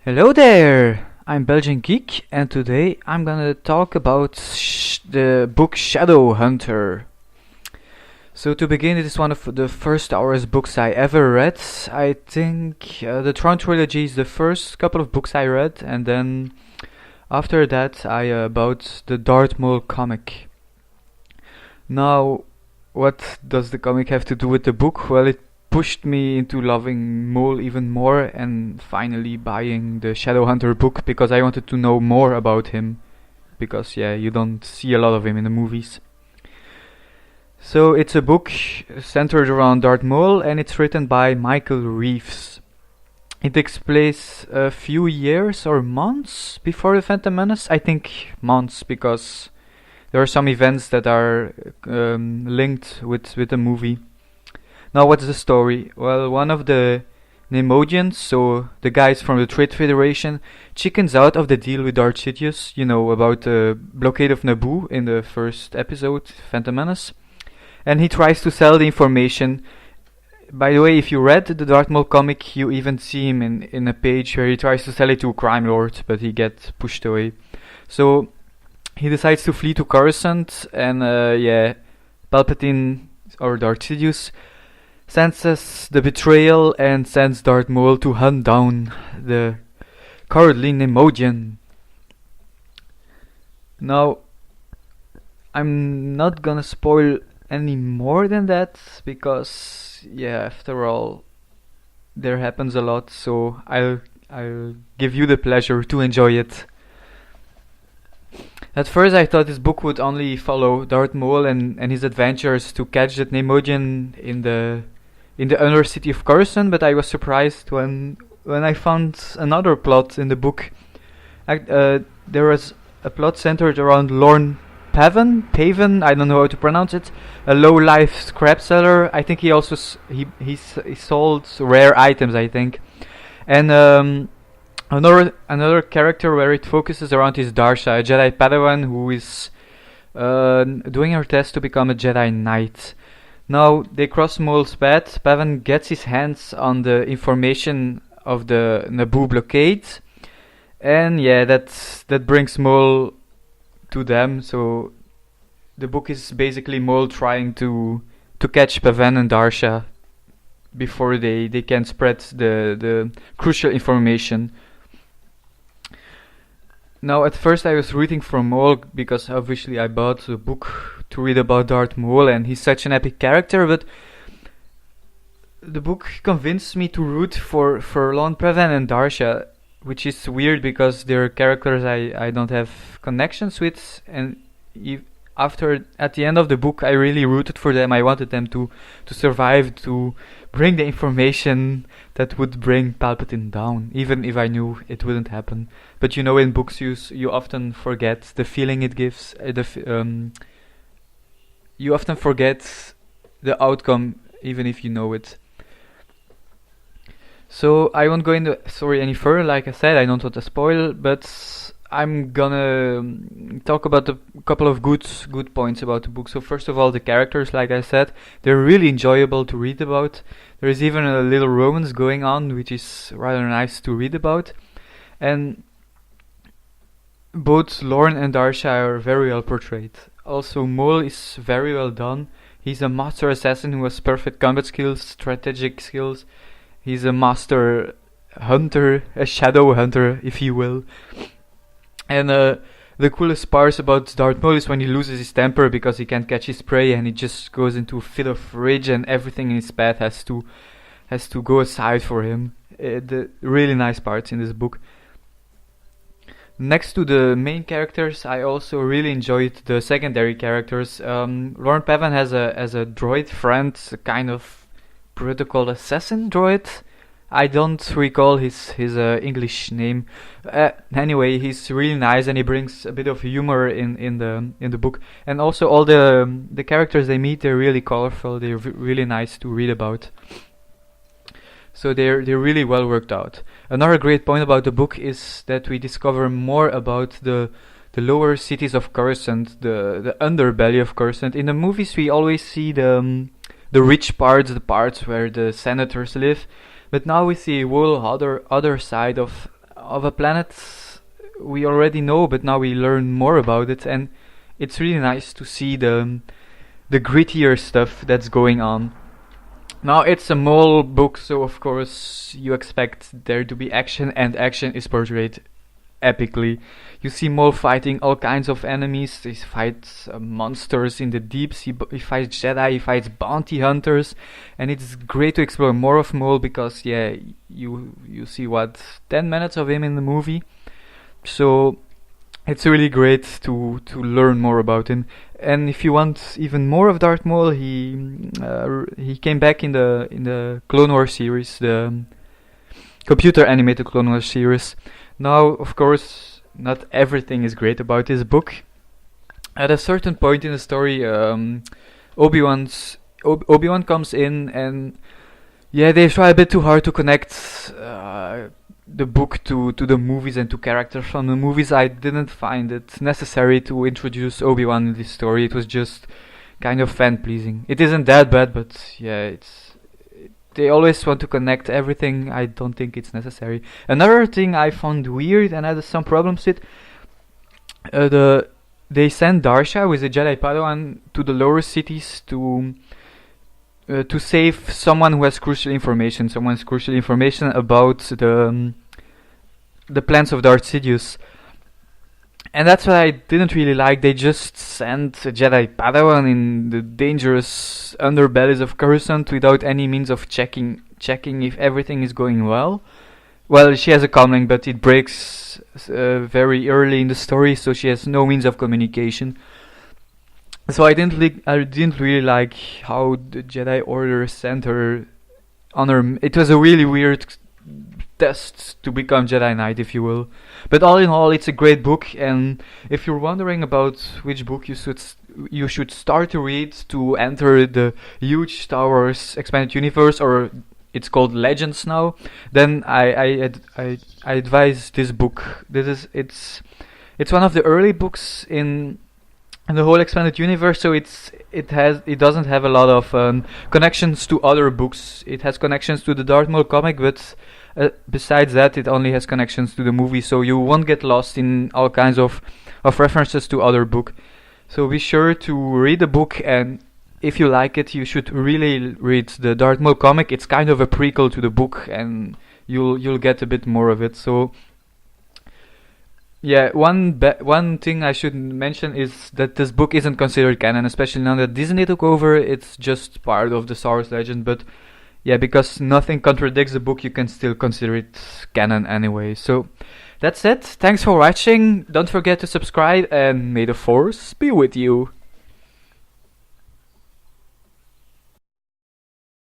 Hello there! I'm Belgian Geek, and today I'm gonna talk about the book Shadowhunter. So to begin, it is one of the first Star Wars books I ever read. I think the Tron trilogy is the first couple of books I read, and then after that I bought the Darth Maul comic. Now, what does the comic have to do with the book? Well, it pushed me into loving Maul even more and finally buying the Shadowhunter book because I wanted to know more about him. Because, yeah, you don't see a lot of him in the movies. So, it's a book centered around Darth Maul and it's written by Michael Reeves. It takes place a few years or months before the Phantom Menace. I think months because there are some events that are linked with the movie. Now, what's the story? Well, one of the Neimoidians, so the guys from the Trade Federation, chickens out of the deal with Darth Sidious, you know, about the blockade of Naboo in the first episode, Phantom Menace. And he tries to sell the information. By the way, if you read the Darth Maul comic, you even see him in a page where he tries to sell it to a crime lord, but he gets pushed away. So he decides to flee to Coruscant, and Palpatine, or Darth Sidious, senses the betrayal and sends Darth Maul to hunt down the cowardly Neimoidian. Now, I'm not gonna spoil any more than that because, yeah, after all, there happens a lot. So I'll give you the pleasure to enjoy it. At first, I thought this book would only follow Darth Maul and his adventures to catch that Neimoidian in the undercity of Coruscant, but I was surprised when I found another plot in the book. There was a plot centered around Lorne Paven, I don't know how to pronounce it, a low-life scrap seller. I think he also he sold rare items, I think, and another character where it focuses around is Darsha, a Jedi Padawan who is doing her test to become a Jedi Knight. Now they cross Maul's path. Pavan gets his hands on the information of the Naboo blockade, and yeah, that brings Maul to them. So the book is basically Maul trying to catch Pavan and Darsha before they can spread the crucial information. Now, at first I was rooting for Maul because obviously I bought the book to read about Darth Maul and he's such an epic character, but the book convinced me to root for Lon Prevan and Darsha, which is weird because they're characters I don't have connections with, and at the end of the book I really rooted for them. I wanted them to survive, to bring the information that would bring Palpatine down, even if I knew it wouldn't happen. But you know, in books you often forget the feeling it gives. You often forget the outcome, even if you know it. So I won't go into the story any further. Like I said, I don't want to spoil, but I'm gonna talk about a couple of good points about the book. So first of all, the characters, like I said, they're really enjoyable to read about. There is even a little romance going on, which is rather nice to read about. And both Lorne and Darsha are very well portrayed. Also, Maul is very well done. He's a master assassin who has perfect combat skills, strategic skills. He's a master hunter, a shadow hunter, if you will. And the coolest part about Darth Maul is when he loses his temper because he can't catch his prey and he just goes into a fit of rage and everything in his path has to go aside for him. The really nice parts in this book. Next to the main characters, I also really enjoyed the secondary characters. Lorne Pavan has a droid friend, a kind of protocol assassin droid. I don't recall his English name. Anyway, he's really nice and he brings a bit of humor in the book. And also all the characters they meet, they're really colorful. They're really nice to read about. So they're really well worked out. Another great point about the book is that we discover more about the lower cities of Coruscant, the underbelly of Coruscant. In the movies, we always see the rich parts, the parts where the senators live. But now we see a whole other side of of a planet we already know, but now we learn more about it, and it's really nice to see the grittier stuff that's going on. Now it's a Maul book, so of course you expect there to be action, and action is portrayed epically. You see Maul fighting all kinds of enemies. He fights monsters in the deeps. He fights Jedi. He fights bounty hunters, and it's great to explore more of Maul because you see 10 minutes of him in the movie, so it's really great to learn more about him. And if you want even more of Darth Maul, he came back in the Clone Wars series, the computer animated Clone Wars series. Now, of course, not everything is great about this book. At a certain point in the story, Obi-Wan comes in, and they try a bit too hard to connect the book to the movies and to characters from the movies. I didn't find it necessary to introduce Obi-Wan in this story. It was just kind of fan pleasing. It isn't that bad, but they always want to connect everything. I don't think it's necessary. Another thing I found weird and had some problems with, they sent Darsha with a Jedi Padawan to the lower cities to save someone who has crucial information. Someone's crucial information about the plans of Darth Sidious. And that's what I didn't really like. They just sent a Jedi Padawan in the dangerous underbellies of Coruscant without any means of checking if everything is going well. Well, she has a comlink, but it breaks very early in the story, so she has no means of communication. So I didn't really like how the Jedi Order sent her on her. It was a really weird test to become Jedi Knight, if you will. But all in all, it's a great book, and if you're wondering about which book you should start to read to enter the huge Star Wars expanded universe, or it's called Legends now, then I advise this book. It's one of the early books in the whole expanded universe, so it doesn't have a lot of connections to other books. It has connections to the Darth Maul comic, but besides that, it only has connections to the movie, so you won't get lost in all kinds of references to other book. So be sure to read the book, and if you like it, you should really read the Darth Maul comic. It's kind of a prequel to the book, and you'll get a bit more of it. So one thing I should mention is that this book isn't considered canon, especially now that Disney took over. It's just part of the Star Wars legend, but because nothing contradicts the book, you can still consider it canon anyway. So that's it. Thanks for watching. Don't forget to subscribe, and may the Force be with you.